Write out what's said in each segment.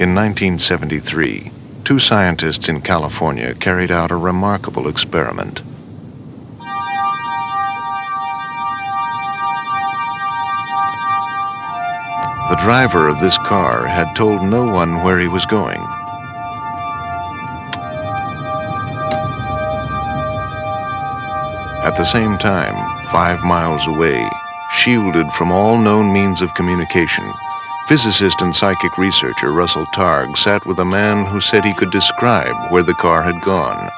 In 1973, two scientists in California carried out a remarkable experiment. The driver of this car had told no one where he was going. At the same time, 5 miles away, shielded from all known means of communication, physicist and psychic researcher Russell Targ sat with a man who said he could describe where the car had gone.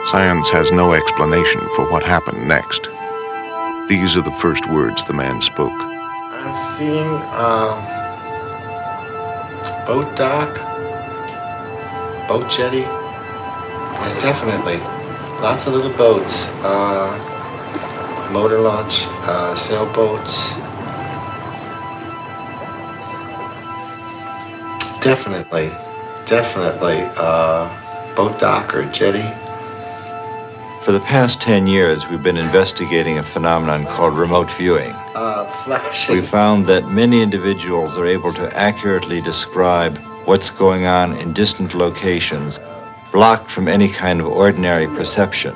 Science has no explanation for what happened next. These are the first words the man spoke. I'm seeing boat dock, boat jetty. Yes, definitely. Lots of little boats. Motor launch, sailboats. Definitely. Boat dock or jetty. For the past 10 years, we've been investigating a phenomenon called remote viewing. Flashing. We found that many individuals are able to accurately describe what's going on in distant locations, blocked from any kind of ordinary perception.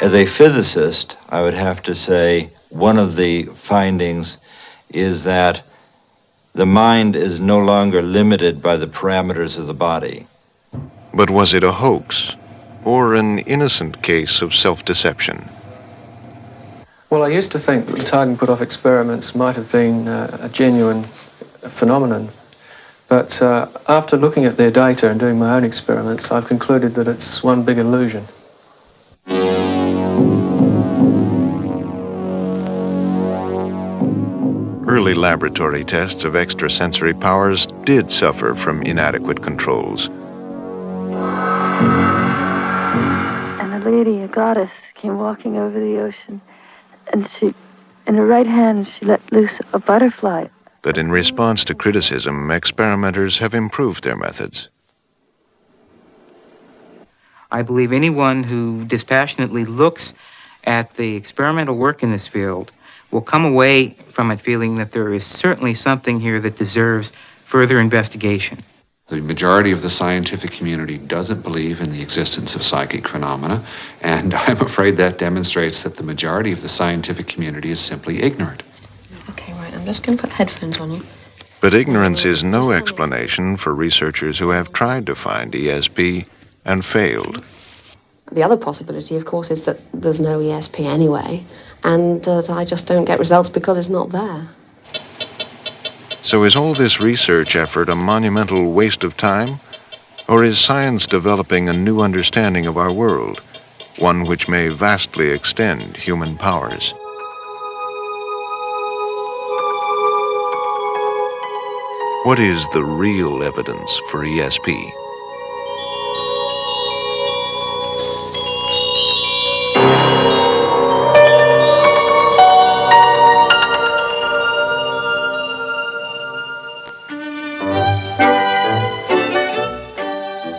As a physicist, I would have to say one of the findings is that the mind is no longer limited by the parameters of the body. But was it a hoax, or an innocent case of self-deception? Well, I used to think that the Targ put-off experiments might have been a genuine phenomenon. But after looking at their data and doing my own experiments, I've concluded that it's one big illusion. Early laboratory tests of extrasensory powers did suffer from inadequate controls. A lady, a goddess, came walking over the ocean, and in her right hand, she let loose a butterfly. But in response to criticism, experimenters have improved their methods. I believe anyone who dispassionately looks at the experimental work in this field will come away from it feeling that there is certainly something here that deserves further investigation. The majority of the scientific community doesn't believe in the existence of psychic phenomena, and I'm afraid that demonstrates that the majority of the scientific community is simply ignorant. Okay, right, I'm just going to put the headphones on you. But ignorance is no explanation for researchers who have tried to find ESP and failed. The other possibility, of course, is that there's no ESP anyway, and that I just don't get results because it's not there. So is all this research effort a monumental waste of time? Or is science developing a new understanding of our world, one which may vastly extend human powers? What is the real evidence for ESP?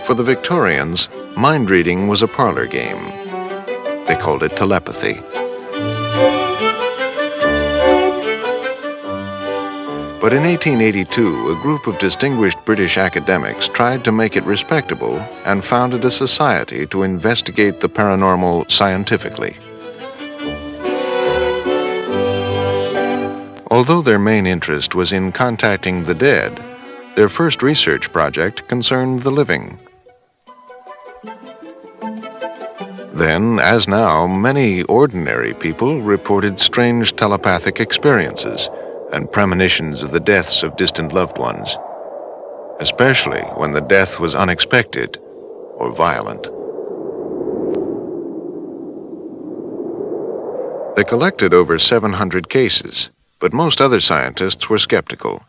For the Victorians, mind reading was a parlor game. They called it telepathy. But in 1882, a group of distinguished British academics tried to make it respectable and founded a society to investigate the paranormal scientifically. Although their main interest was in contacting the dead, their first research project concerned the living. Then, as now, many ordinary people reported strange telepathic experiences and premonitions of the deaths of distant loved ones, especially when the death was unexpected or violent. They collected over 700 cases, but most other scientists were skeptical.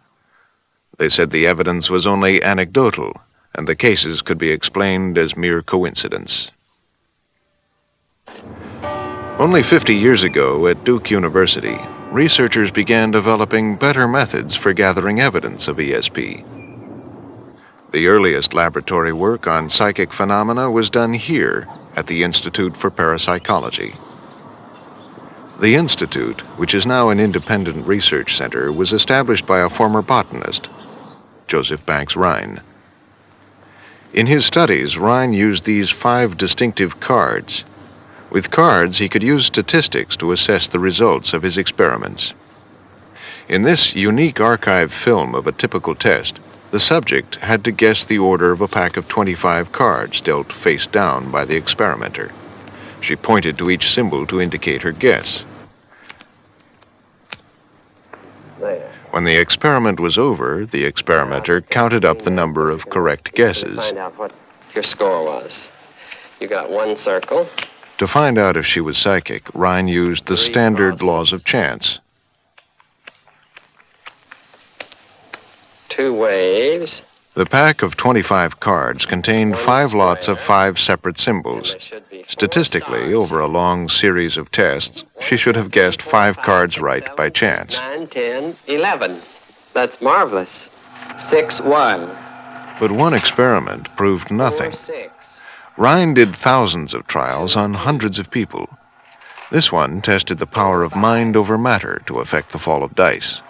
They said the evidence was only anecdotal, and the cases could be explained as mere coincidence. Only 50 years ago, at Duke University, researchers began developing better methods for gathering evidence of ESP. The earliest laboratory work on psychic phenomena was done here at the Institute for Parapsychology. The institute, which is now an independent research center, was established by a former botanist, Joseph Banks Rhine. In his studies, Rhine used these 5 distinctive cards. With cards, he could use statistics to assess the results of his experiments. In this unique archive film of a typical test, the subject had to guess the order of a pack of 25 cards dealt face down by the experimenter. She pointed to each symbol to indicate her guess. When the experiment was over, the experimenter counted up the number of correct guesses. Find out what your score was. You got 1 circle. To find out if she was psychic, Rhine used the standard laws of chance. 2 waves. The pack of 25 cards contained 5 lots of 5 separate symbols. Statistically, over a long series of tests, she should have guessed 5 cards right by chance. 9, 10, 11. That's marvelous. 6, 1. But one experiment proved nothing. 4, 6. Rhine did thousands of trials on hundreds of people. This one tested the power of mind over matter to affect the fall of dice.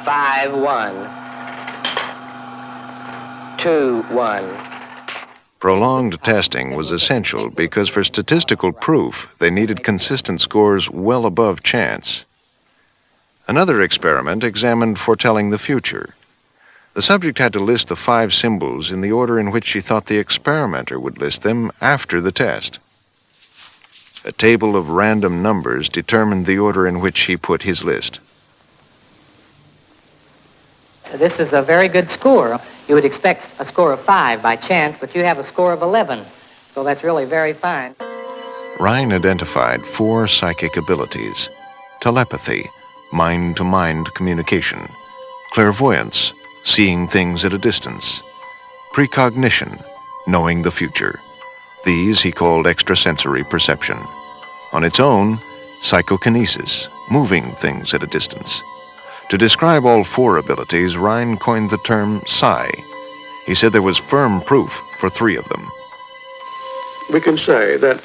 5, 1. 2, 1. Prolonged testing was essential because for statistical proof, they needed consistent scores well above chance. Another experiment examined foretelling the future. The subject had to list the 5 symbols in the order in which she thought the experimenter would list them after the test. A table of random numbers determined the order in which he put his list. This is a very good score. You would expect a score of 5 by chance, but you have a score of 11. So that's really very fine. Rhine identified 4 psychic abilities: telepathy, mind-to-mind communication; clairvoyance, seeing things at a distance; precognition, knowing the future. These he called extrasensory perception. On its own, psychokinesis, moving things at a distance. To describe all 4 abilities, Rhine coined the term psi. He said there was firm proof for 3 of them. We can say that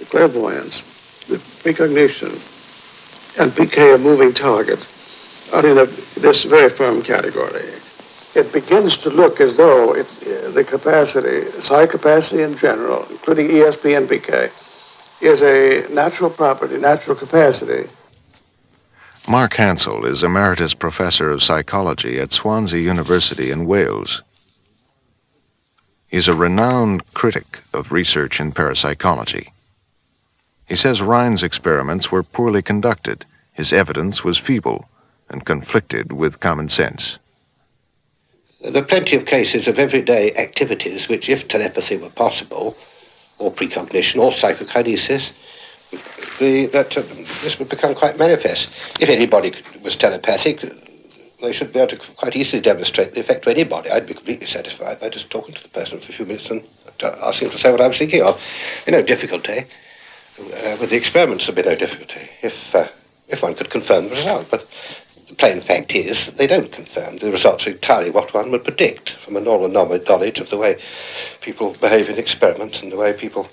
clairvoyance, the precognition, and PK, a moving target, are in this very firm category. It begins to look as though it's the capacity, psi capacity in general, including ESP and PK, is a natural property, natural capacity. Mark Hansel is Emeritus Professor of Psychology at Swansea University in Wales. He's a renowned critic of research in parapsychology. He says Rhine's experiments were poorly conducted, his evidence was feeble, and conflicted with common sense. There are plenty of cases of everyday activities which, if telepathy were possible, or precognition, or psychokinesis, this would become quite manifest. If anybody was telepathic, they should be able to quite easily demonstrate the effect to anybody. I'd be completely satisfied by just talking to the person for a few minutes and asking to say what I was thinking of. No difficulty. With the experiments, there'd be no difficulty if one could confirm the result. But the plain fact is that they don't confirm. The results are entirely what one would predict from a normal knowledge of the way people behave in experiments and the way people...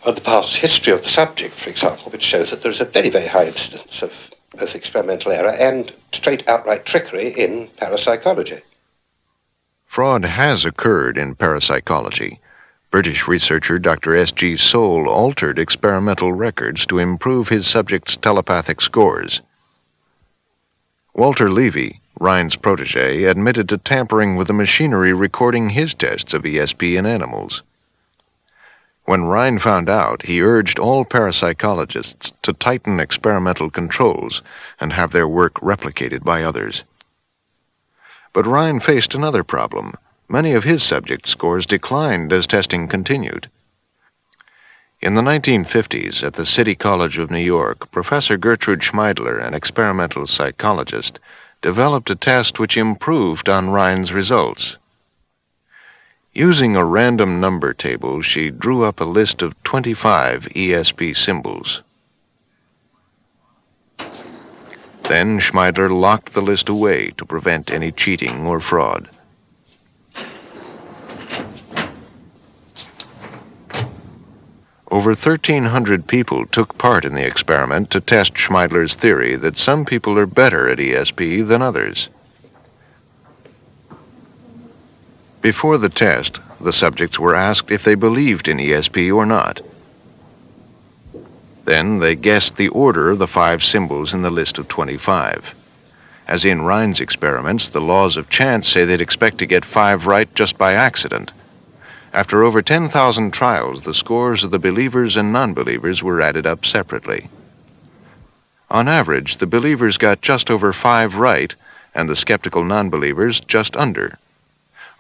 the past history of the subject, for example, which shows that there is a very, very high incidence of both experimental error and straight outright trickery in parapsychology. Fraud has occurred in parapsychology. British researcher Dr. S.G. Soule altered experimental records to improve his subjects' telepathic scores. Walter Levy, Rhine's protege, admitted to tampering with the machinery recording his tests of ESP in animals. When Rhine found out, he urged all parapsychologists to tighten experimental controls and have their work replicated by others. But Rhine faced another problem. Many of his subject scores declined as testing continued. In the 1950s, at the City College of New York, Professor Gertrude Schmeidler, an experimental psychologist, developed a test which improved on Rhine's results. Using a random number table, she drew up a list of 25 ESP symbols. Then Schmeidler locked the list away to prevent any cheating or fraud. Over 1,300 people took part in the experiment to test Schmeidler's theory that some people are better at ESP than others. Before the test, the subjects were asked if they believed in ESP or not. Then they guessed the order of the 5 symbols in the list of 25. As in Rhine's experiments, the laws of chance say they'd expect to get 5 right just by accident. After over 10,000 trials, the scores of the believers and non-believers were added up separately. On average, the believers got just over 5 right, and the skeptical non-believers just under.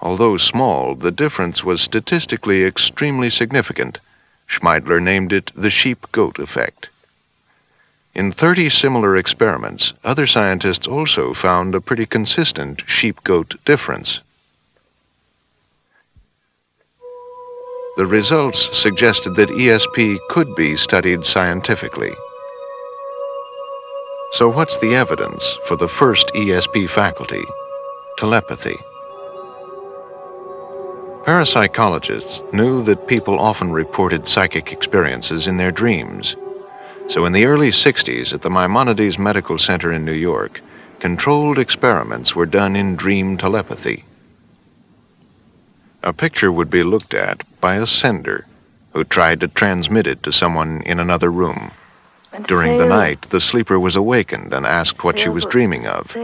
Although small, the difference was statistically extremely significant. Schmeidler named it the sheep-goat effect. In 30 similar experiments, other scientists also found a pretty consistent sheep-goat difference. The results suggested that ESP could be studied scientifically. So what's the evidence for the first ESP faculty, telepathy? Parapsychologists knew that people often reported psychic experiences in their dreams. So in the early 60s at the Maimonides Medical Center in New York, controlled experiments were done in dream telepathy. A picture would be looked at by a sender who tried to transmit it to someone in another room. During the night, the sleeper was awakened and asked what she was dreaming of.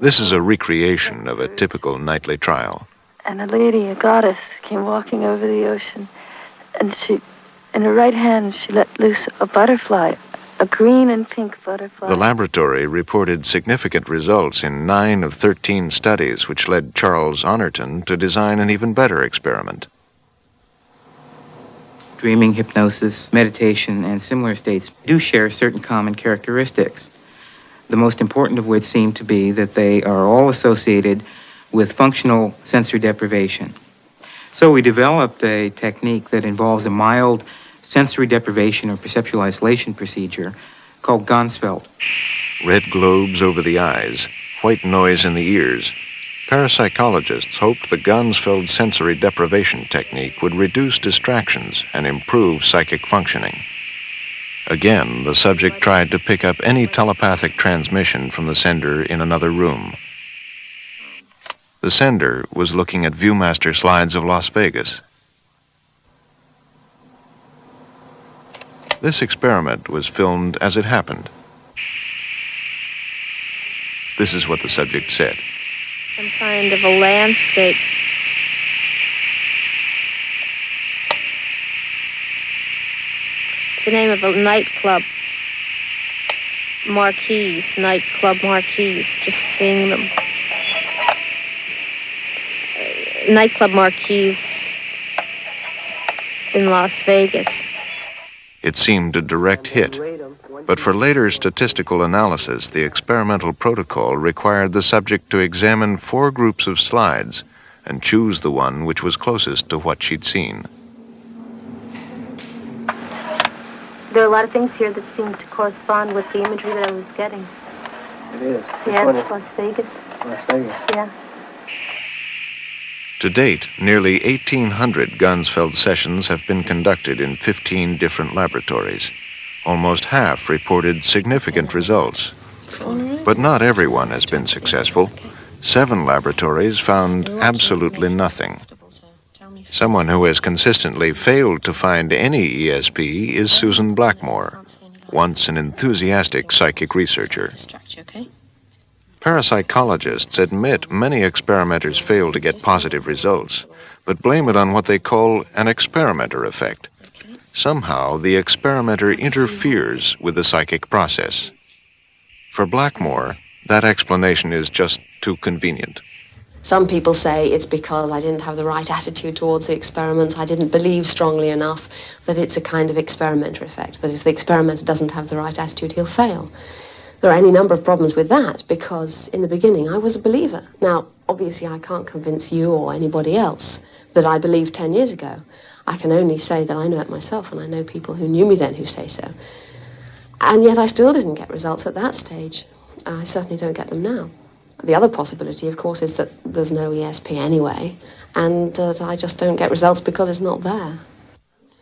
This is a recreation of a typical nightly trial. And a lady, a goddess, came walking over the ocean, and in her right hand, she let loose a butterfly, a green and pink butterfly. The laboratory reported significant results in 9 of 13 studies, which led Charles Honorton to design an even better experiment. Dreaming, hypnosis, meditation, and similar states do share certain common characteristics, the most important of which seem to be that they are all associated with functional sensory deprivation. So we developed a technique that involves a mild sensory deprivation or perceptual isolation procedure called Ganzfeld. Red globes over the eyes, white noise in the ears. Parapsychologists hoped the Ganzfeld sensory deprivation technique would reduce distractions and improve psychic functioning. Again, the subject tried to pick up any telepathic transmission from the sender in another room. The sender was looking at Viewmaster slides of Las Vegas. This experiment was filmed as it happened. This is what the subject said. Some kind of a landscape. It's the name of a nightclub. Marquees, nightclub marquees, just seeing them. Nightclub marquees in Las Vegas. It seemed a direct hit, but for later statistical analysis, the experimental protocol required the subject to examine 4 groups of slides and choose the one which was closest to what she'd seen. There are a lot of things here that seem to correspond with the imagery that I was getting. It is. Yeah, it's Las Vegas. Las Vegas. Yeah. To date, nearly 1,800 Ganzfeld sessions have been conducted in 15 different laboratories. Almost half reported significant results. But not everyone has been successful. 7 laboratories found absolutely nothing. Someone who has consistently failed to find any ESP is Susan Blackmore, once an enthusiastic psychic researcher. Parapsychologists admit many experimenters fail to get positive results, but blame it on what they call an experimenter effect. Somehow, the experimenter interferes with the psychic process. For Blackmore, that explanation is just too convenient. Some people say it's because I didn't have the right attitude towards the experiments, I didn't believe strongly enough that it's a kind of experimenter effect, that if the experimenter doesn't have the right attitude, he'll fail. There are any number of problems with that, because in the beginning I was a believer. Now, obviously I can't convince you or anybody else that I believed 10 years ago. I can only say that I know it myself, and I know people who knew me then who say so. And yet I still didn't get results at that stage. I certainly don't get them now. The other possibility, of course, is that there's no ESP anyway, and that I just don't get results because it's not there.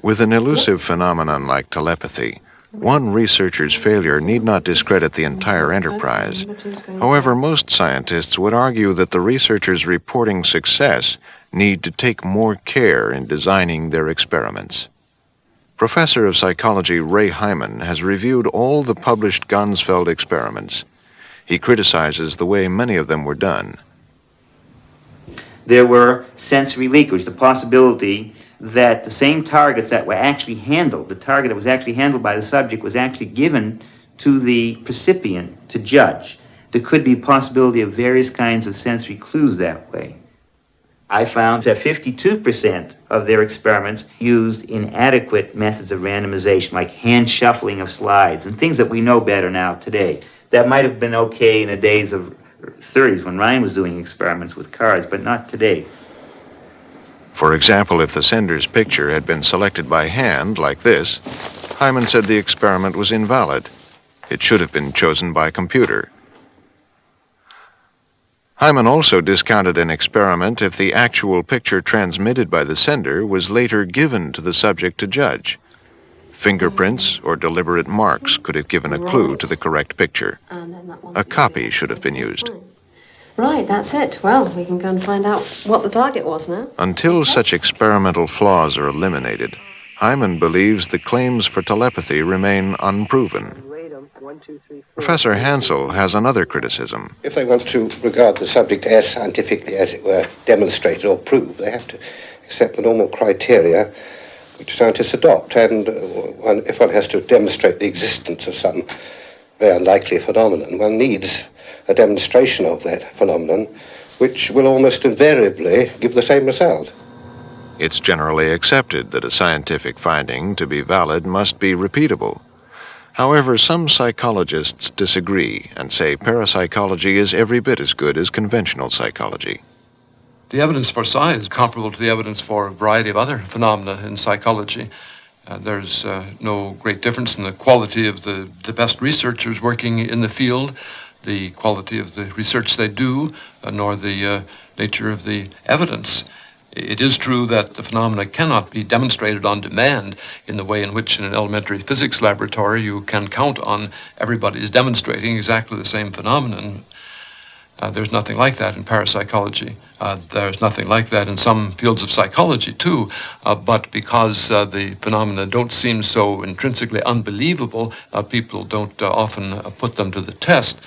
With an elusive phenomenon like telepathy, one researcher's failure need not discredit the entire enterprise. However, most scientists would argue that the researchers reporting success need to take more care in designing their experiments. Professor of Psychology Ray Hyman has reviewed all the published Ganzfeld experiments. He criticizes the way many of them were done. There were sensory leakage, the possibility that the same targets that were actually handled, the target that was actually handled by the subject was actually given to the recipient to judge. There could be a possibility of various kinds of sensory clues that way. I found that 52% of their experiments used inadequate methods of randomization, like hand shuffling of slides and things that we know better now today. That might have been okay in the days of 30s when Ryan was doing experiments with cards, but not today. For example, if the sender's picture had been selected by hand, like this, Hyman said the experiment was invalid. It should have been chosen by computer. Hyman also discounted an experiment if the actual picture transmitted by the sender was later given to the subject to judge. Fingerprints or deliberate marks could have given a clue to the correct picture. A copy should have been used. Right, that's it. Well, we can go and find out what the target was now. Until such experimental flaws are eliminated, Hyman believes the claims for telepathy remain unproven. Professor Hansel has another criticism. If they want to regard the subject as scientifically, as it were, demonstrated or proved, they have to accept the normal criteria which scientists adopt. And if one has to demonstrate the existence of some very unlikely phenomenon, one needs a demonstration of that phenomenon, which will almost invariably give the same result. It's generally accepted that a scientific finding, to be valid, must be repeatable. However, some psychologists disagree and say parapsychology is every bit as good as conventional psychology. The evidence for psi is comparable to the evidence for a variety of other phenomena in psychology. There's no great difference in the quality of the best researchers working in the field, the quality of the research they do, nor the nature of the evidence. It is true that the phenomena cannot be demonstrated on demand in the way in which in an elementary physics laboratory you can count on everybody is demonstrating exactly the same phenomenon. There's nothing like that in parapsychology. There's nothing like that in some fields of psychology too, but because the phenomena don't seem so intrinsically unbelievable, people don't often put them to the test.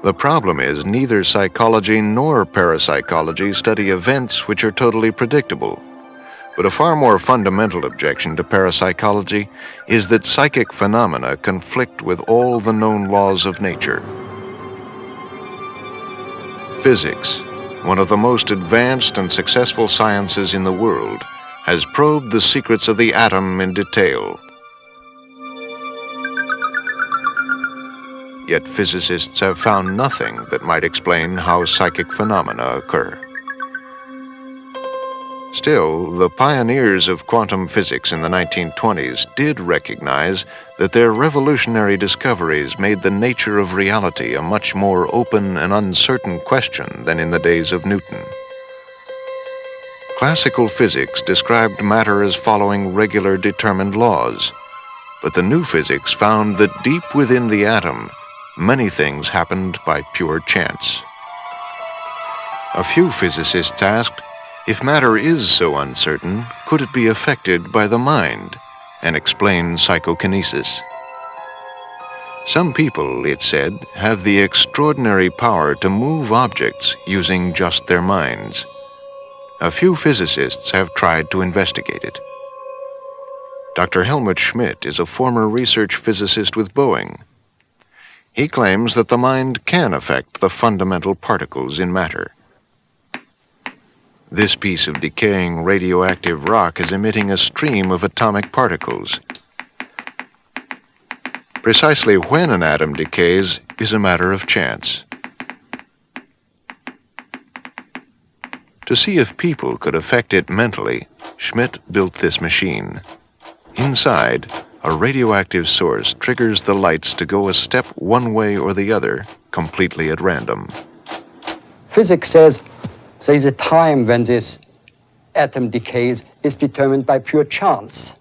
The problem is neither psychology nor parapsychology study events which are totally predictable. But a far more fundamental objection to parapsychology is that psychic phenomena conflict with all the known laws of nature. Physics, one of the most advanced and successful sciences in the world, has probed the secrets of the atom in detail. Yet physicists have found nothing that might explain how psychic phenomena occur. Still, the pioneers of quantum physics in the 1920s did recognize that their revolutionary discoveries made the nature of reality a much more open and uncertain question than in the days of Newton. Classical physics described matter as following regular determined laws, but the new physics found that deep within the atom, many things happened by pure chance. A few physicists asked, if matter is so uncertain, could it be affected by the mind, and explain psychokinesis? Some people, it said, have the extraordinary power to move objects using just their minds. A few physicists have tried to investigate it. Dr. Helmut Schmidt is a former research physicist with Boeing. He claims that the mind can affect the fundamental particles in matter. This piece of decaying radioactive rock is emitting a stream of atomic particles. Precisely when an atom decays is a matter of chance. To see if people could affect it mentally, Schmidt built this machine. Inside, a radioactive source triggers the lights to go a step one way or the other, completely at random. Physics says there is a time when this atom decays is determined by pure chance.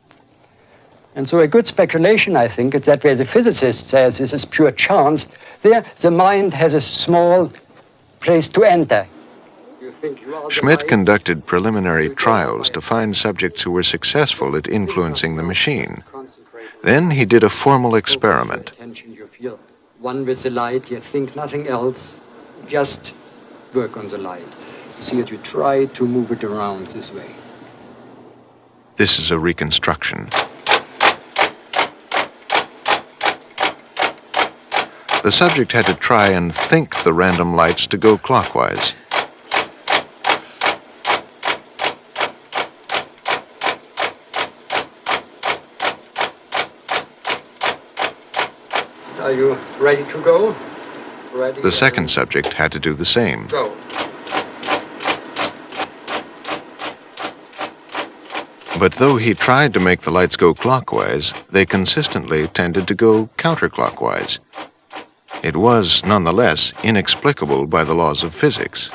And so a good speculation, I think, is that where the physicist says this is pure chance, there the mind has a small place to enter. Schmidt conducted preliminary trials to find subjects who were successful at influencing the machine. Then he did a formal experiment. One with the light, you think nothing else, just work on the light. You see that you try to move it around this way. This is a reconstruction. The subject had to try and think the random lights to go clockwise. Are you ready to go? Ready? The second subject had to do the same. Go. But though he tried to make the lights go clockwise, they consistently tended to go counterclockwise. It was, nonetheless, inexplicable by the laws of physics.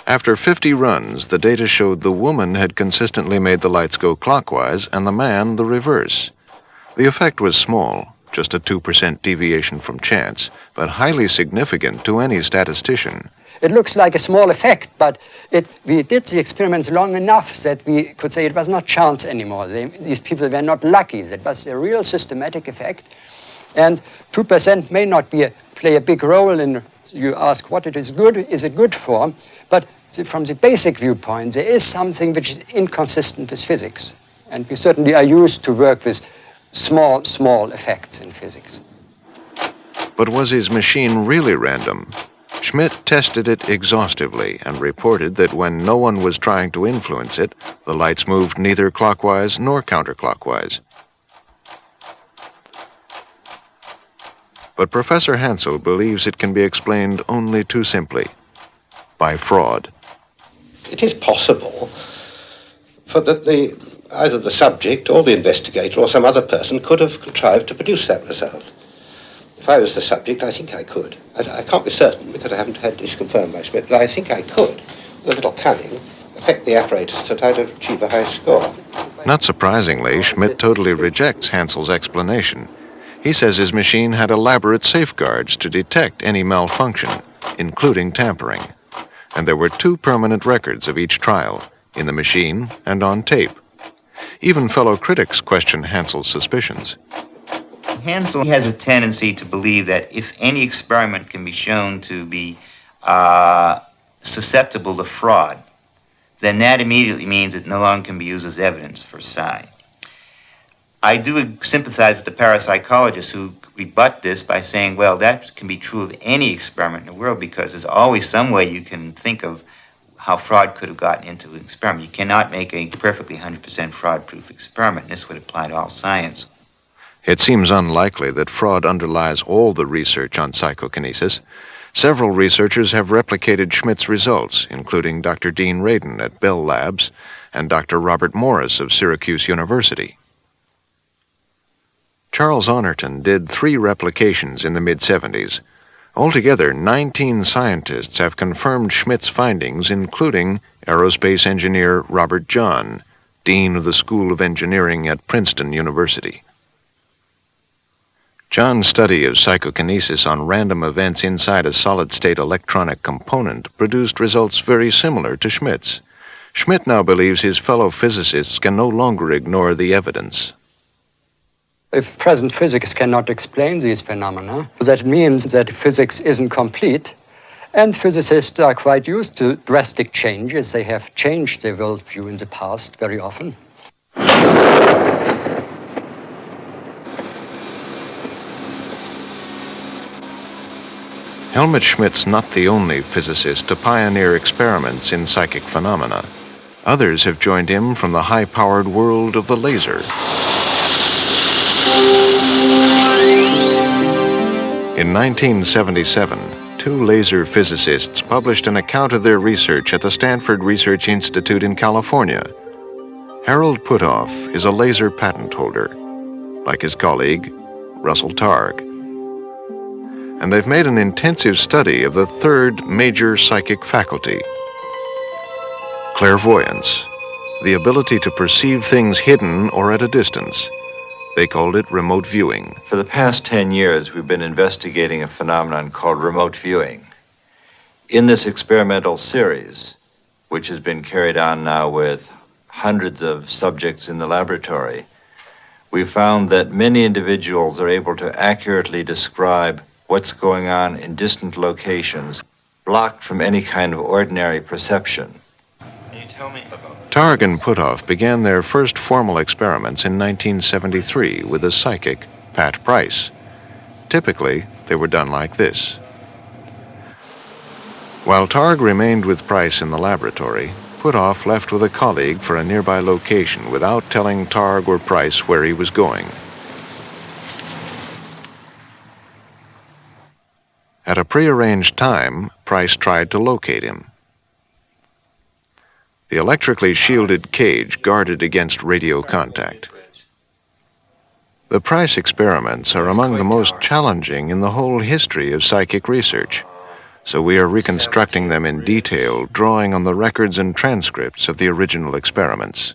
After 50 runs, the data showed the woman had consistently made the lights go clockwise and the man the reverse. The effect was small, just a 2% deviation from chance, but highly significant to any statistician. It looks like a small effect, but we did the experiments long enough that we could say it was not chance anymore. These people were not lucky. That was a real systematic effect. And 2% may not play a big role in, you ask what it is good for, but from the basic viewpoint, there is something which is inconsistent with physics. And we certainly are used to work with small effects in physics. But was his machine really random? Schmidt tested it exhaustively and reported that when no one was trying to influence it, the lights moved neither clockwise nor counterclockwise. But Professor Hansel believes it can be explained only too simply, by fraud. It is possible for that either the subject or the investigator or some other person could have contrived to produce that result. If I was the subject, I think I could. I can't be certain because I haven't had this confirmed by Schmidt, but I think I could, with a little cunning, affect the apparatus to try to achieve a high score. Not surprisingly, Schmidt totally rejects Hansel's explanation. He says his machine had elaborate safeguards to detect any malfunction, including tampering. And there were 2 permanent records of each trial, in the machine and on tape. Even fellow critics question Hansel's suspicions. Hansel has a tendency to believe that if any experiment can be shown to be susceptible to fraud, then that immediately means it no longer can be used as evidence for psi. I do sympathize with the parapsychologists who rebut this by saying, well, that can be true of any experiment in the world because there's always some way you can think of how fraud could have gotten into an experiment. You cannot make a perfectly 100% fraud-proof experiment. This would apply to all science. It seems unlikely that fraud underlies all the research on psychokinesis. Several researchers have replicated Schmidt's results, including Dr. Dean Radin at Bell Labs and Dr. Robert Morris of Syracuse University. Charles Honorton did 3 replications in the mid-70s. Altogether, 19 scientists have confirmed Schmidt's findings, including aerospace engineer Robert John, Dean of the School of Engineering at Princeton University. John's study of psychokinesis on random events inside a solid-state electronic component produced results very similar to Schmidt's. Schmidt now believes his fellow physicists can no longer ignore the evidence. If present physics cannot explain these phenomena, that means that physics isn't complete, and physicists are quite used to drastic changes. They have changed their worldview in the past very often. Helmut Schmidt's not the only physicist to pioneer experiments in psychic phenomena. Others have joined him from the high-powered world of the laser. In 1977, 2 laser physicists published an account of their research at the Stanford Research Institute in California. Harold Puthoff is a laser patent holder, like his colleague, Russell Targ. And they've made an intensive study of the 3rd major psychic faculty, clairvoyance. the ability to perceive things hidden or at a distance. They called it remote viewing. For the past 10 years, we've been investigating a phenomenon called remote viewing. In this experimental series, which has been carried on now with hundreds of subjects in the laboratory, we found that many individuals are able to accurately describe what's going on in distant locations, blocked from any kind of ordinary perception. Can you tell me about that? Targ and Puthoff began their first formal experiments in 1973 with a psychic, Pat Price. Typically, they were done like this. While Targ remained with Price in the laboratory, Puthoff left with a colleague for a nearby location without telling Targ or Price where he was going. At a prearranged time, Price tried to locate him. The electrically shielded cage guarded against radio contact. The Price experiments are among the most challenging in the whole history of psychic research, so we are reconstructing them in detail, drawing on the records and transcripts of the original experiments.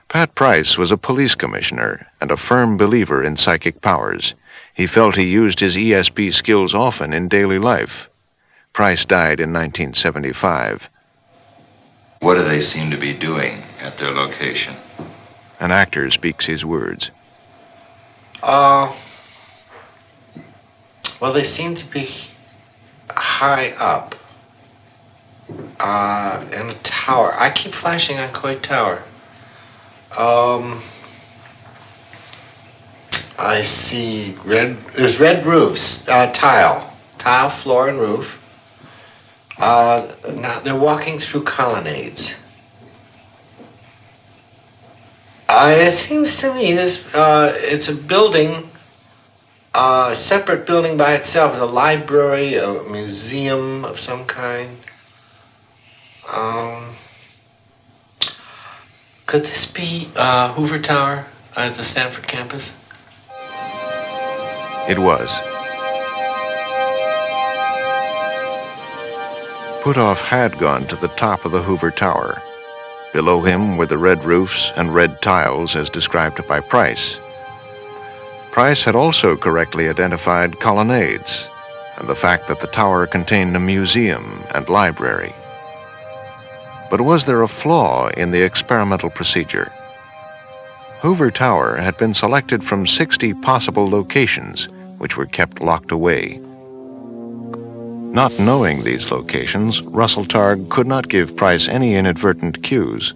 Pat Price was a police commissioner and a firm believer in psychic powers. He felt he used his ESP skills often in daily life. Price died in 1975. What do they seem to be doing at their location? An actor speaks his words. Well, they seem to be high up in a tower. I keep flashing on Coit Tower. I see there's red roofs, tile floor and roof. Now they're walking through colonnades. It seems to me it's a building, a separate building by itself, a library, a museum of some kind. Could this be Hoover Tower at the Stanford campus? It was. Puthoff had gone to the top of the Hoover Tower. Below him were the red roofs and red tiles as described by Price. Price had also correctly identified colonnades and the fact that the tower contained a museum and library. But was there a flaw in the experimental procedure? Hoover Tower had been selected from 60 possible locations, which were kept locked away. Not knowing these locations, Russell Targ could not give Price any inadvertent cues.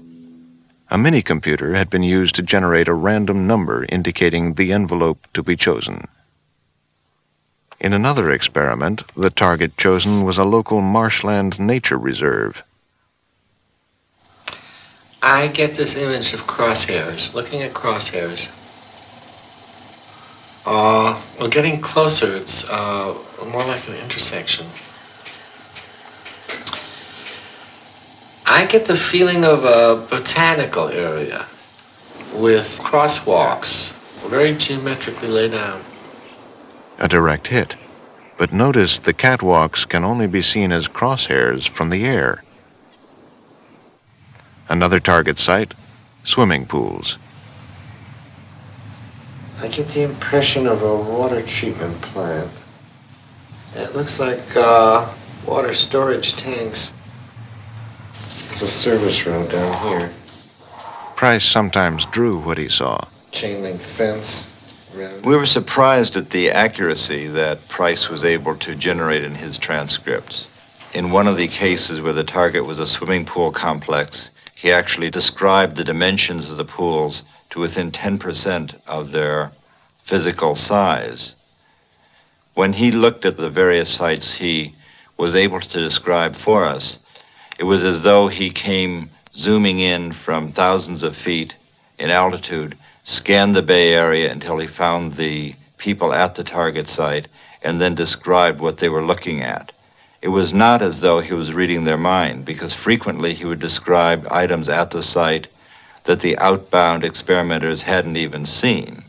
A mini-computer had been used to generate a random number indicating the envelope to be chosen. In another experiment, the target chosen was a local marshland nature reserve. I get this image of crosshairs, looking at crosshairs. Well, getting closer, it's more like an intersection. I get the feeling of a botanical area with crosswalks, very geometrically laid out. A direct hit. But notice the catwalks can only be seen as crosshairs from the air. Another target site, swimming pools. I get the impression of a water treatment plant. It looks like water storage tanks. There's a service room down here. Price sometimes drew what he saw. Chain link fence. We were surprised at the accuracy that Price was able to generate in his transcripts. In one of the cases where the target was a swimming pool complex, he actually described the dimensions of the pools to within 10% of their physical size. When he looked at the various sites he was able to describe for us, it was as though he came zooming in from thousands of feet in altitude, scanned the Bay Area until he found the people at the target site, and then described what they were looking at. It was not as though he was reading their mind, because frequently he would describe items at the site that the outbound experimenters hadn't even seen.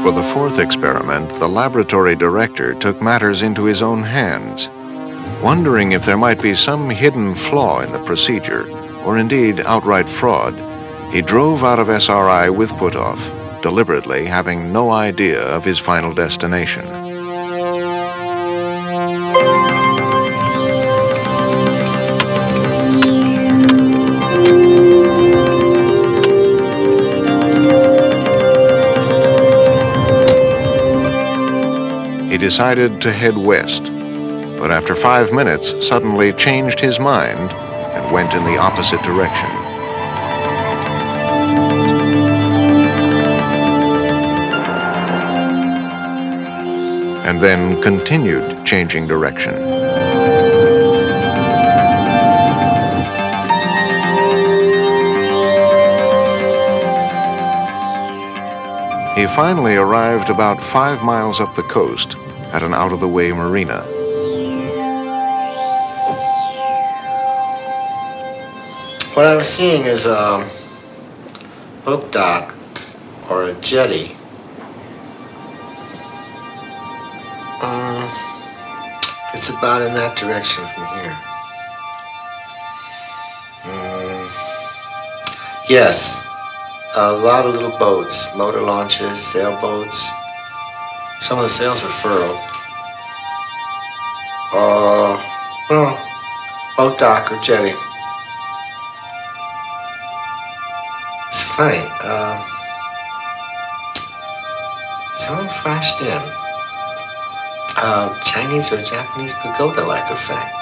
For the fourth experiment, the laboratory director took matters into his own hands. Wondering if there might be some hidden flaw in the procedure, or indeed outright fraud, he drove out of SRI with Puthoff, deliberately having no idea of his final destination. He decided to head west, but after 5 minutes suddenly changed his mind and went in the opposite direction. And then continued changing direction. He finally arrived about 5 miles up the coast at an out-of-the-way marina. What I was seeing is a boat dock or a jetty. It's about in that direction from here. Yes, a lot of little boats, motor launches, sailboats. Some of the sails are furled. Boat dock or jetty. It's funny. Someone flashed in. Chinese or Japanese pagoda-like effect.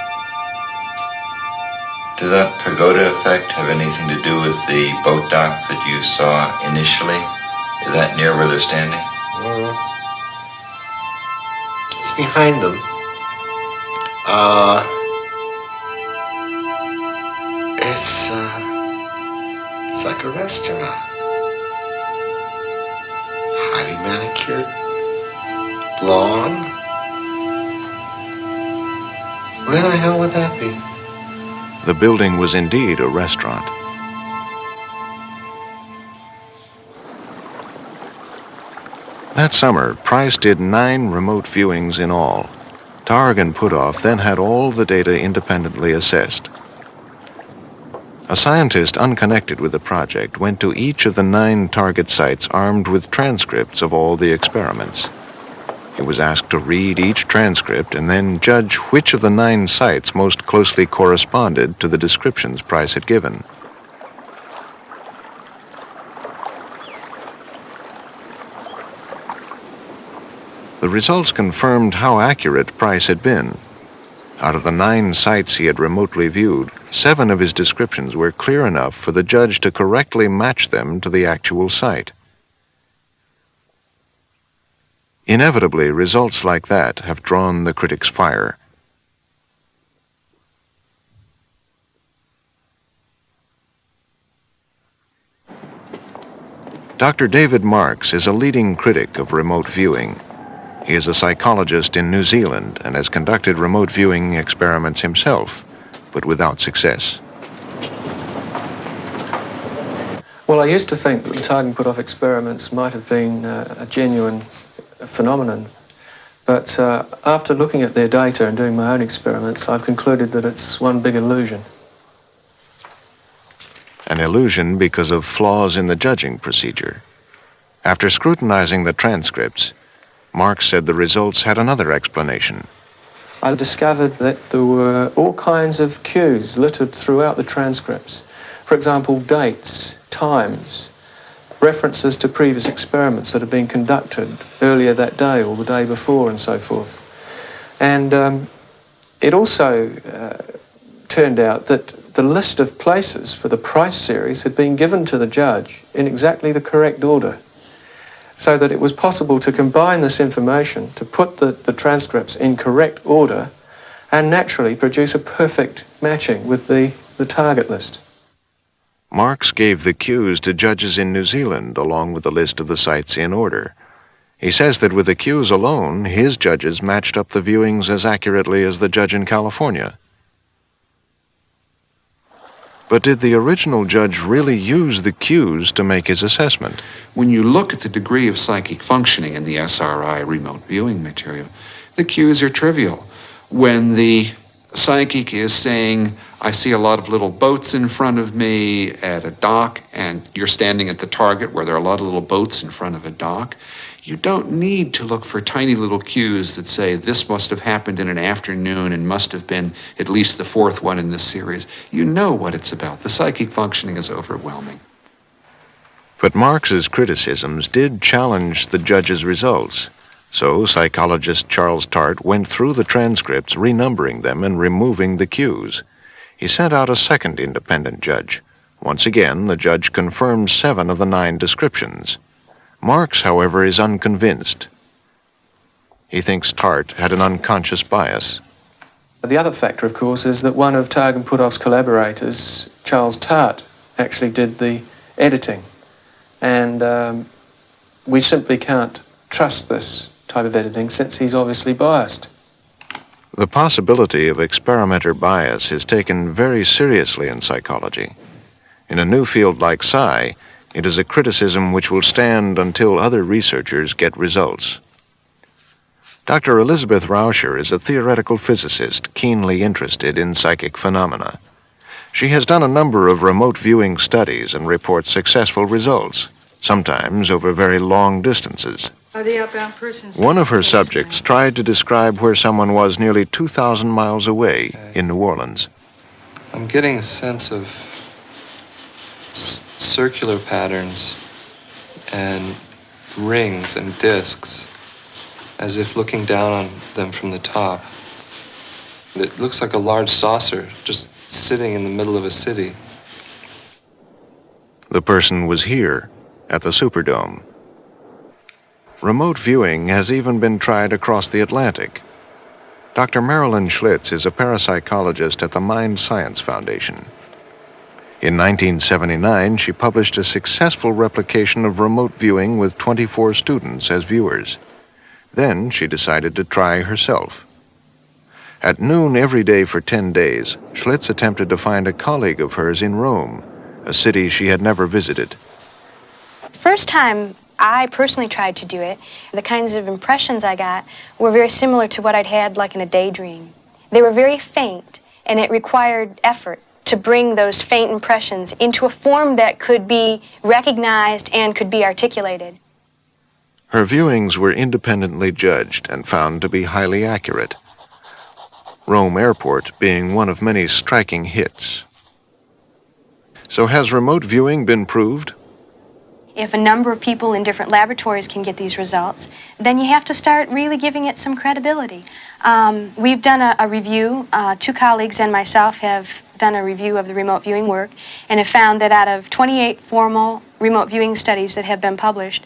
Does that pagoda effect have anything to do with the boat dock that you saw initially? Is that near where they're standing? It's behind them. It's like a restaurant. Highly manicured lawn. Where the hell would that be? The building was indeed a restaurant. That summer, Price did 9 remote viewings in all. Targ and Puthoff then had all the data independently assessed. A scientist unconnected with the project went to each of the 9 target sites armed with transcripts of all the experiments. He was asked to read each transcript and then judge which of the 9 sites most closely corresponded to the descriptions Price had given. The results confirmed how accurate Price had been. Out of the 9 sites he had remotely viewed, 7 of his descriptions were clear enough for the judge to correctly match them to the actual site. Inevitably, results like that have drawn the critics' fire. Dr. David Marks is a leading critic of remote viewing. He is a psychologist in New Zealand and has conducted remote viewing experiments himself, but without success. Well, I used to think that the Targ and Puthoff experiments might have been a genuine phenomenon, but after looking at their data and doing my own experiments, I've concluded that it's one big illusion. An illusion because of flaws in the judging procedure. After scrutinizing the transcripts, Marx said the results had another explanation. I discovered that there were all kinds of cues littered throughout the transcripts. For example, dates, times, references to previous experiments that had been conducted earlier that day or the day before and so forth. And it also turned out that the list of places for the Price series had been given to the judge in exactly the correct order, so that it was possible to combine this information, to put the transcripts in correct order, and naturally produce a perfect matching with the target list. Marx gave the cues to judges in New Zealand along with the list of the sites in order. He says that with the cues alone, his judges matched up the viewings as accurately as the judge in California. But did the original judge really use the cues to make his assessment? When you look at the degree of psychic functioning in the SRI remote viewing material, the cues are trivial. When the psychic is saying, I see a lot of little boats in front of me at a dock, and you're standing at the target where there are a lot of little boats in front of a dock. You don't need to look for tiny little cues that say this must have happened in an afternoon and must have been at least the fourth one in this series. You know what it's about. The psychic functioning is overwhelming. But Marx's criticisms did challenge the judge's results. So psychologist Charles Tart went through the transcripts, renumbering them and removing the cues. He sent out a second independent judge. Once again, the judge confirmed 7 of the 9 descriptions. Marx, however, is unconvinced. He thinks Tart had an unconscious bias. The other factor, of course, is that one of Targ and Puthoff's collaborators, Charles Tart, actually did the editing. And we simply can't trust this type of editing since he's obviously biased. The possibility of experimenter bias is taken very seriously in psychology. In a new field like psi, it is a criticism which will stand until other researchers get results. Dr. Elizabeth Rauscher is a theoretical physicist keenly interested in psychic phenomena. She has done a number of remote viewing studies and reports successful results, sometimes over very long distances. One of her subjects tried to describe where someone was nearly 2,000 miles away in New Orleans. I'm getting a sense of circular patterns and rings and discs, as if looking down on them from the top. It looks like a large saucer just sitting in the middle of a city. The person was here, at the Superdome. Remote viewing has even been tried across the Atlantic. Dr. Marilyn Schlitz is a parapsychologist at the Mind Science Foundation. In 1979, she published a successful replication of remote viewing with 24 students as viewers. Then she decided to try herself. At noon every day for 10 days, Schlitz attempted to find a colleague of hers in Rome, a city she had never visited. First time I personally tried to do it, the kinds of impressions I got were very similar to what I'd had like in a daydream. They were very faint, and it required effort to bring those faint impressions into a form that could be recognized and could be articulated. Her viewings were independently judged and found to be highly accurate, Rome Airport being one of many striking hits. So has remote viewing been proved? If a number of people in different laboratories can get these results, then you have to start really giving it some credibility. We've done a review. 2 colleagues and myself have done a review of the remote viewing work and have found that out of 28 formal remote viewing studies that have been published,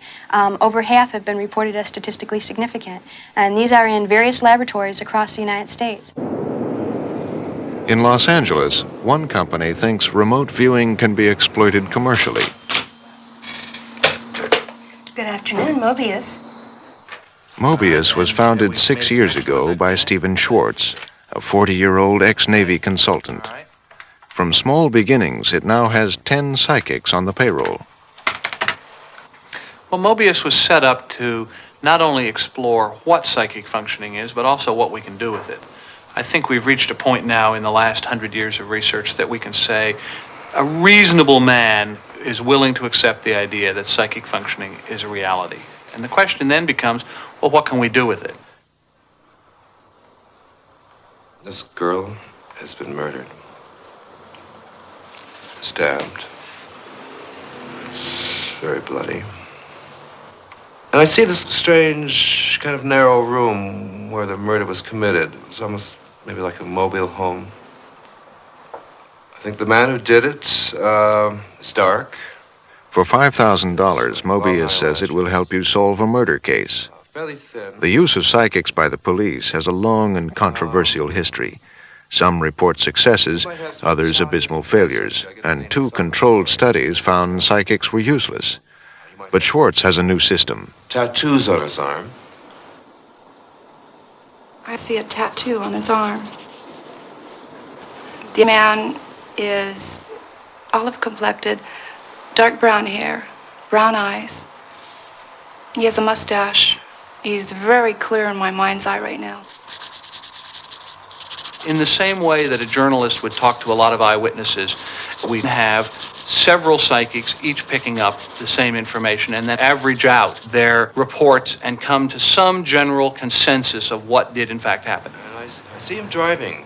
over half have been reported as statistically significant. And these are in various laboratories across the United States. In Los Angeles, one company thinks remote viewing can be exploited commercially. Good afternoon, Mobius. Mobius was founded 6 years ago by Stephen Schwartz, a 40-year-old ex-Navy consultant. From small beginnings, it now has 10 psychics on the payroll. Well, Mobius was set up to not only explore what psychic functioning is, but also what we can do with it. I think we've reached a point now in the last 100 years of research that we can say a reasonable man is willing to accept the idea that psychic functioning is a reality. And the question then becomes, well, what can we do with it? This girl has been murdered. Stabbed. It's very bloody. And I see this strange, kind of narrow room where the murder was committed. It's almost maybe like a mobile home. I think the man who did it is dark. For $5,000, Mobius says it will help you solve a murder case. Fairly thin. The use of psychics by the police has a long and controversial history. Some report successes, others abysmal failures, and 2 controlled studies found psychics were useless. But Schwartz has a new system. Tattoos on his arm. I see a tattoo on his arm. The man is olive-complected, dark brown hair, brown eyes. He has a mustache. He's very clear in my mind's eye right now. In the same way that a journalist would talk to a lot of eyewitnesses, we have several psychics each picking up the same information and then average out their reports and come to some general consensus of what did in fact happen. I see him driving.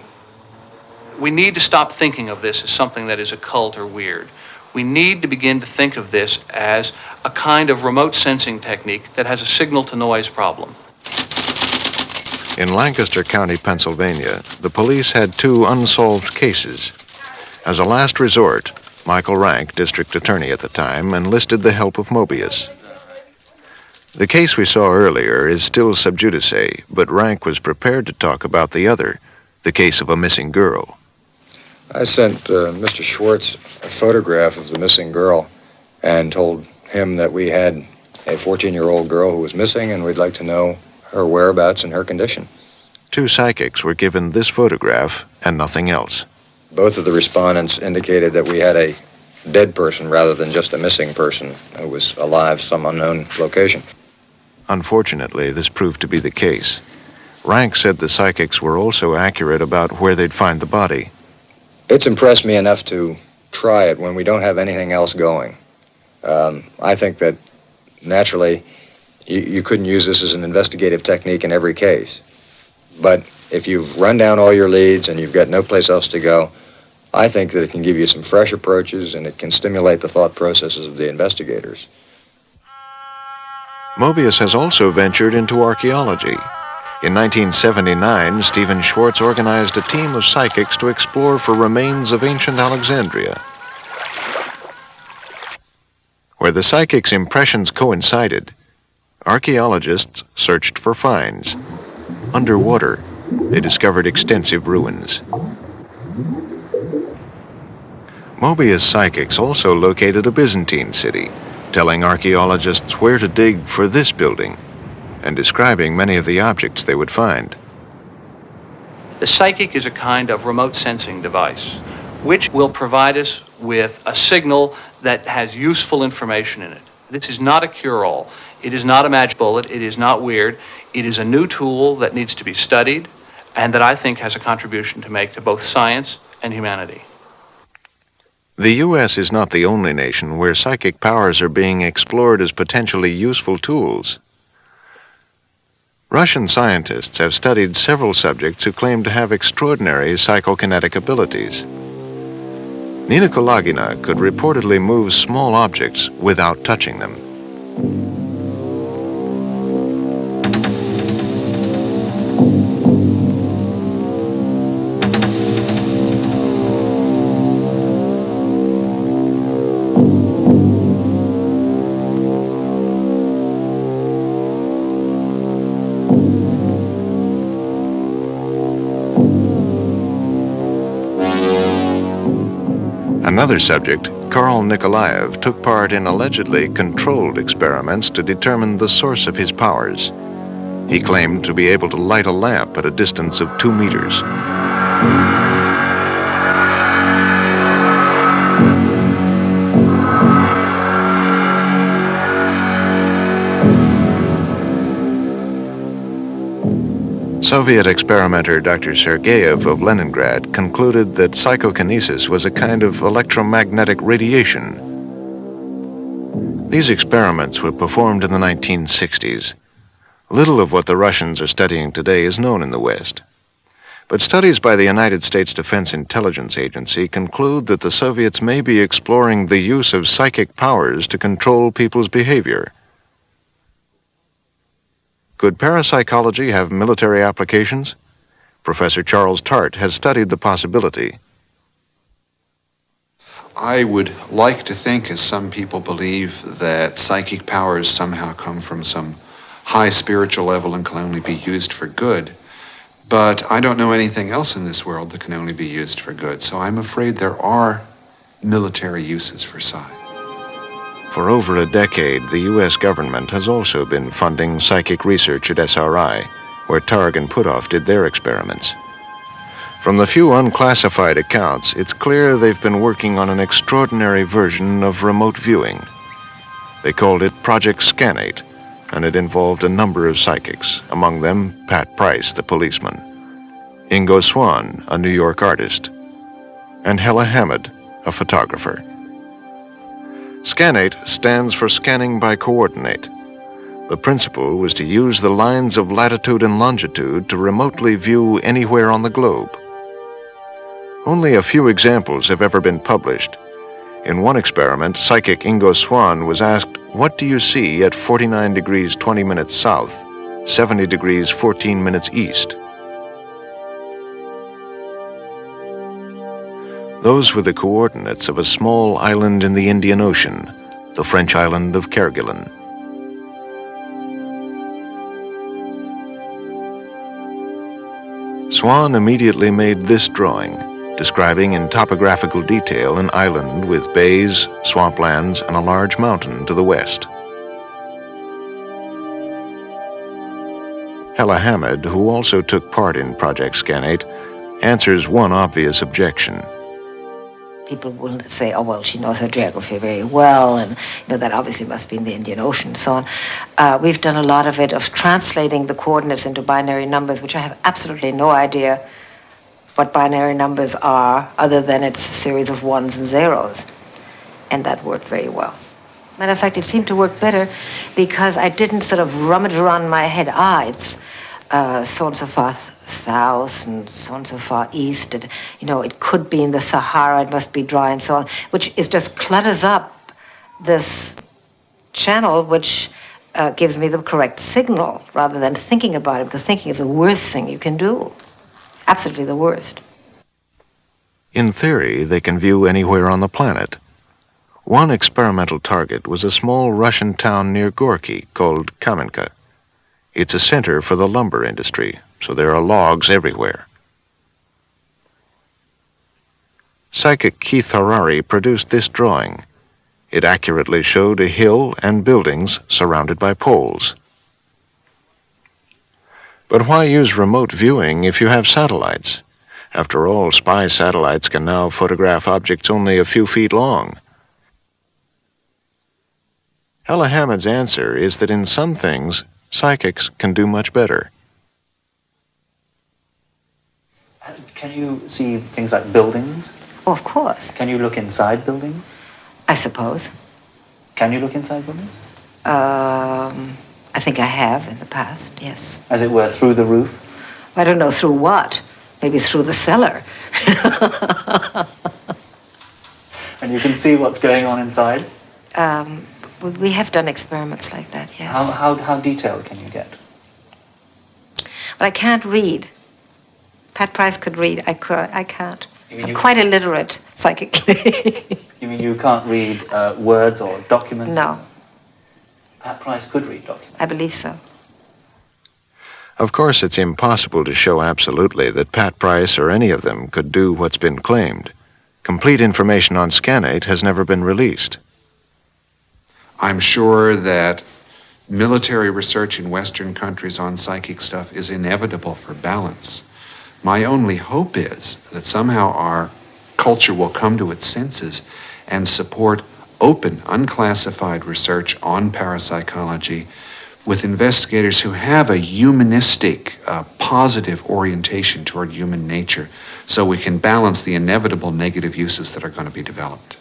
We need to stop thinking of this as something that is occult or weird. We need to begin to think of this as a kind of remote sensing technique that has a signal-to-noise problem. In Lancaster County, Pennsylvania, the police had 2 unsolved cases. As a last resort, Michael Rank, district attorney at the time, enlisted the help of Mobius. The case we saw earlier is still sub judice, but Rank was prepared to talk about the other, the case of a missing girl. I sent Mr. Schwartz a photograph of the missing girl and told him that we had a 14-year-old girl who was missing and we'd like to know her whereabouts and her condition. 2 psychics were given this photograph and nothing else. Both of the respondents indicated that we had a dead person rather than just a missing person who was alive some unknown location. Unfortunately, this proved to be the case. Rank said the psychics were also accurate about where they'd find the body. It's impressed me enough to try it when we don't have anything else going. I think that naturally you couldn't use this as an investigative technique in every case. But if you've run down all your leads and you've got no place else to go, I think that it can give you some fresh approaches and it can stimulate the thought processes of the investigators. Mobius has also ventured into archaeology. In 1979, Stephen Schwartz organized a team of psychics to explore for remains of ancient Alexandria. Where the psychics' impressions coincided, archaeologists searched for finds. Underwater, they discovered extensive ruins. Mobius psychics also located a Byzantine city, telling archaeologists where to dig for this building and describing many of the objects they would find. The psychic is a kind of remote sensing device which will provide us with a signal that has useful information in it. This is not a cure-all. It is not a magic bullet. It is not weird. It is a new tool that needs to be studied and that I think has a contribution to make to both science and humanity. The U.S. is not the only nation where psychic powers are being explored as potentially useful tools. Russian scientists have studied several subjects who claim to have extraordinary psychokinetic abilities. Nina Kulagina could reportedly move small objects without touching them. Another subject, Karl Nikolaev, took part in allegedly controlled experiments to determine the source of his powers. He claimed to be able to light a lamp at a distance of 2 meters. Soviet experimenter Dr. Sergeyev of Leningrad concluded that psychokinesis was a kind of electromagnetic radiation. These experiments were performed in the 1960s. Little of what the Russians are studying today is known in the West. But studies by the United States Defense Intelligence Agency conclude that the Soviets may be exploring the use of psychic powers to control people's behavior. Could parapsychology have military applications? Professor Charles Tart has studied the possibility. I would like to think, as some people believe, that psychic powers somehow come from some high spiritual level and can only be used for good. But I don't know anything else in this world that can only be used for good, so I'm afraid there are military uses for psi. For over a decade, the U.S. government has also been funding psychic research at SRI, where Targ and Puthoff did their experiments. From the few unclassified accounts, it's clear they've been working on an extraordinary version of remote viewing. They called it Project Scanate, and it involved a number of psychics, among them Pat Price, the policeman. Ingo Swann, a New York artist, and Hella Hammond, a photographer. Scanate stands for Scanning by Coordinate. The principle was to use the lines of latitude and longitude to remotely view anywhere on the globe. Only a few examples have ever been published. In one experiment, psychic Ingo Swann was asked, "What do you see at 49 degrees 20 minutes south, 70 degrees 14 minutes east?" Those were the coordinates of a small island in the Indian Ocean, the French island of Kerguelen. Swann immediately made this drawing, describing in topographical detail an island with bays, swamplands, and a large mountain to the west. Hella Hammond, who also took part in Project Scanate, answers one obvious objection. People will say, oh, well, she knows her geography very well, and that obviously must be in the Indian Ocean and so on. We've done a lot of it, of translating the coordinates into binary numbers, which I have absolutely no idea what binary numbers are, other than it's a series of ones and zeros. And that worked very well. Matter of fact, it seemed to work better because I didn't sort of rummage around in my head, it's so and so far south and so and so far east, and it could be in the Sahara, it must be dry and so on, which is just clutters up this channel, which gives me the correct signal rather than thinking about it, because thinking is the worst thing you can do. Absolutely the worst. In theory, they can view anywhere on the planet. One experimental target was a small Russian town near Gorky called Kamenka. It's a center for the lumber industry, so there are logs everywhere. Psychic Keith Harari produced this drawing. It accurately showed a hill and buildings surrounded by poles. But why use remote viewing if you have satellites? After all, spy satellites can now photograph objects only a few feet long. Hella Hammond's answer is that in some things, psychics can do much better. Can you see things like buildings? Oh, of course. Can you look inside buildings? I suppose. Can you look inside buildings? I think I have in the past, yes. As it were, through the roof? I don't know through what. Maybe through the cellar. And you can see what's going on inside? We have done experiments like that, yes. How detailed can you get? But I can't read. Pat Price could read. I can't. I'm quite illiterate psychically. You mean you can't read words or documents? No. Pat Price could read documents? I believe so. Of course, it's impossible to show absolutely that Pat Price or any of them could do what's been claimed. Complete information on Scanate has never been released. I'm sure that military research in Western countries on psychic stuff is inevitable for balance. My only hope is that somehow our culture will come to its senses and support open, unclassified research on parapsychology with investigators who have a humanistic, positive orientation toward human nature, so we can balance the inevitable negative uses that are going to be developed.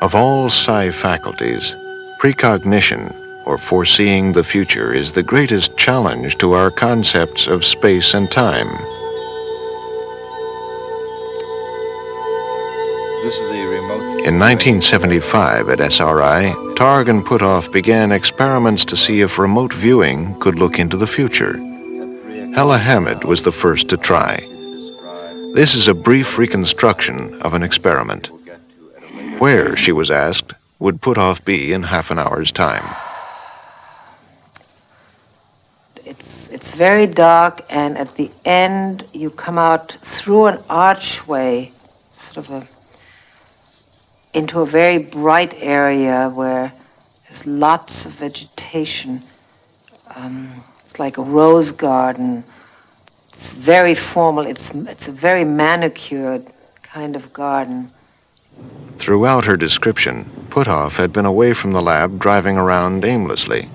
Of all psi faculties, precognition, or foreseeing the future, is the greatest challenge to our concepts of space and time. This is the remote. In 1975 at SRI, Targ and Puthoff began experiments to see if remote viewing could look into the future. Hella Hammond was the first to try. This is a brief reconstruction of an experiment. Where, she was asked, would Puthoff be in half an hour's time? It's very dark, and at the end you come out through an archway, sort of into a very bright area where there's lots of vegetation. It's like a rose garden. It's very formal. It's a very manicured kind of garden. Throughout her description, Puthoff had been away from the lab driving around aimlessly.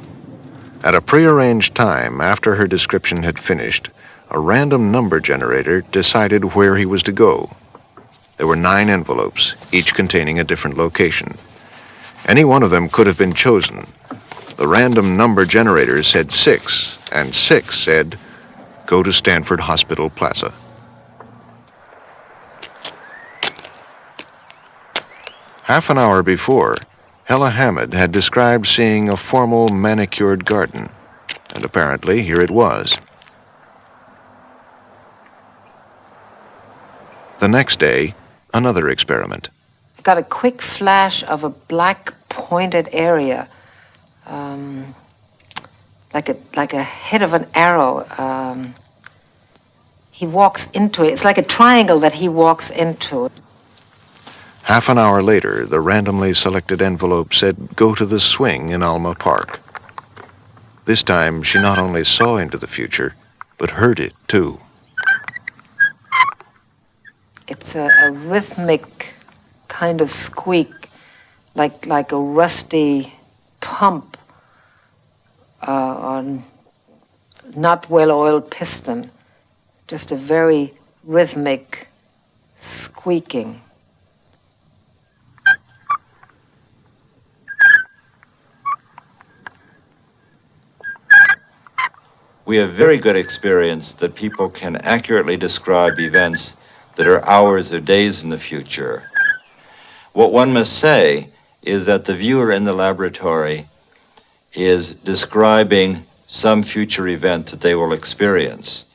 At a prearranged time after her description had finished, a random number generator decided where he was to go. There were 9 envelopes, each containing a different location. Any one of them could have been chosen. The random number generator said 6, and 6 said, "Go to Stanford Hospital Plaza." Half an hour before, Hella Hammond had described seeing a formal manicured garden, and apparently here it was. The next day, another experiment. Got a quick flash of a black pointed area, like a hit of an arrow. He walks into it. It's like a triangle that he walks into. Half an hour later, the randomly selected envelope said, "Go to the swing in Alma Park." This time, she not only saw into the future, but heard it too. It's a rhythmic kind of squeak, like a rusty pump on not well-oiled piston. Just a very rhythmic squeaking. We have very good experience that people can accurately describe events that are hours or days in the future. What one must say is that the viewer in the laboratory is describing some future event that they will experience.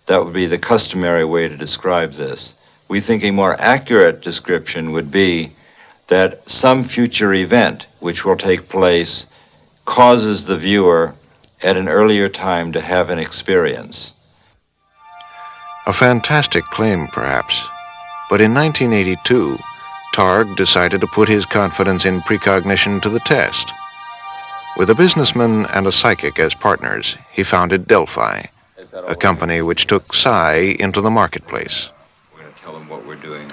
That would be the customary way to describe this. We think a more accurate description would be that some future event which will take place causes the viewer at an earlier time to have an experience. A fantastic claim, perhaps, but in 1982, Targ decided to put his confidence in precognition to the test. With a businessman and a psychic as partners, he founded Delphi, a company which took psi into the marketplace. We're going to tell them what we're doing.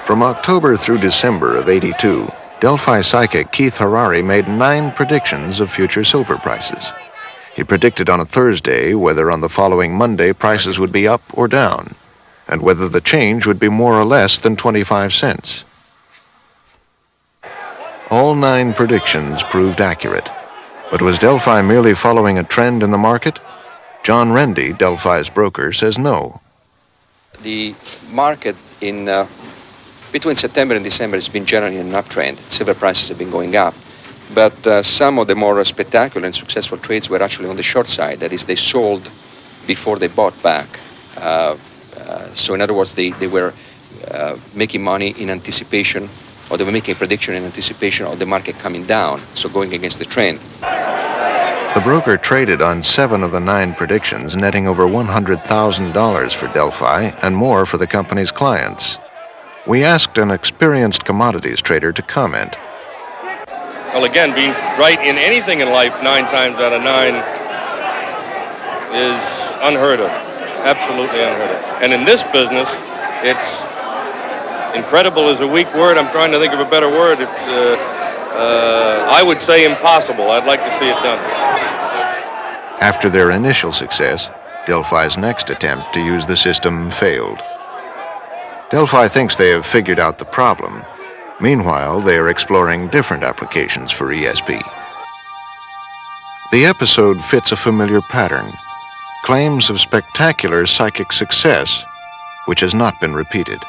From October through December of '82, Delphi psychic Keith Harari made 9 predictions of future silver prices. He predicted on a Thursday whether on the following Monday prices would be up or down, and whether the change would be more or less than 25 cents. All 9 predictions proved accurate. But was Delphi merely following a trend in the market? John Rendy, Delphi's broker, says no. The market in between September and December has been generally in an uptrend. Silver prices have been going up. But some of the more spectacular and successful trades were actually on the short side. That is, they sold before they bought back. So in other words, they were making money in anticipation, or they were making a prediction in anticipation of the market coming down, so going against the trend. The broker traded on 7 of the 9 predictions, netting over $100,000 for Delphi and more for the company's clients. We asked an experienced commodities trader to comment. Well, again, being right in anything in life 9 times out of 9 is unheard of. Absolutely unheard of. And in this business, it's incredible is a weak word. I'm trying to think of a better word. It's, I would say impossible. I'd like to see it done. After their initial success, Delphi's next attempt to use the system failed. Delphi thinks they have figured out the problem. Meanwhile, they are exploring different applications for ESP. The episode fits a familiar pattern. Claims of spectacular psychic success, which has not been repeated.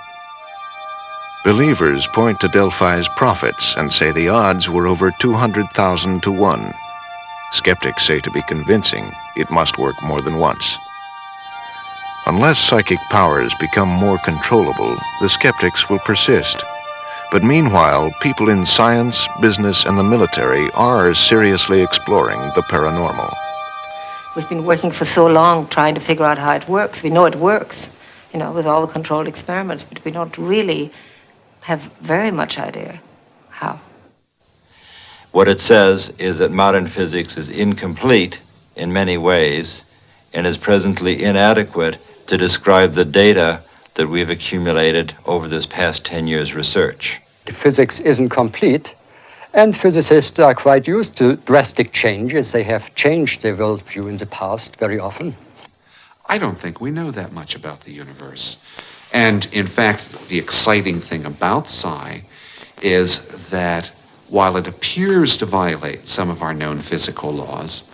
Believers point to Delphi's profits and say the odds were over 200,000 to 1. Skeptics say to be convincing, it must work more than once. Unless psychic powers become more controllable, the skeptics will persist. But meanwhile, people in science, business, and the military are seriously exploring the paranormal. We've been working for so long trying to figure out how it works. We know it works, with all the controlled experiments, but we don't really have very much idea how. What it says is that modern physics is incomplete in many ways and is presently inadequate to describe the data that we've accumulated over this past 10 years' research. The physics isn't complete, And physicists are quite used to drastic changes. They have changed their worldview in the past very often. I don't think we know that much about the universe. And in fact, the exciting thing about psi is that while it appears to violate some of our known physical laws,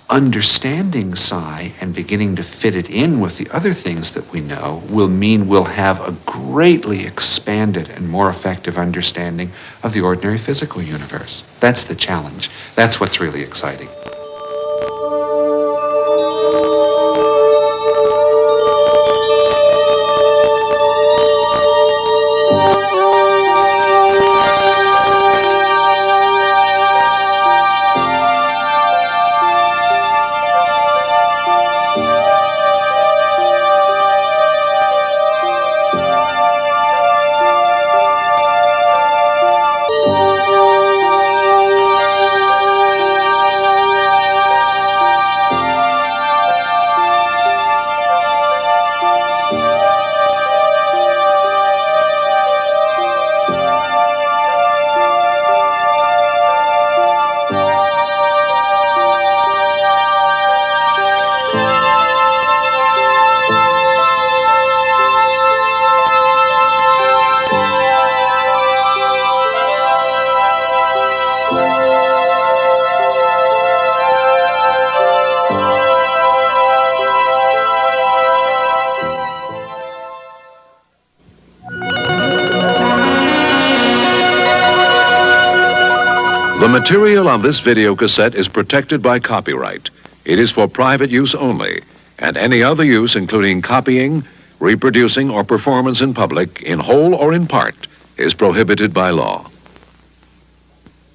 understanding psi and beginning to fit it in with the other things that we know will mean we'll have a greatly expanded and more effective understanding of the ordinary physical universe. That's the challenge. That's what's really exciting. The material on this video cassette is protected by copyright. It is for private use only, and any other use, including copying, reproducing, or performance in public, in whole or in part, is prohibited by law.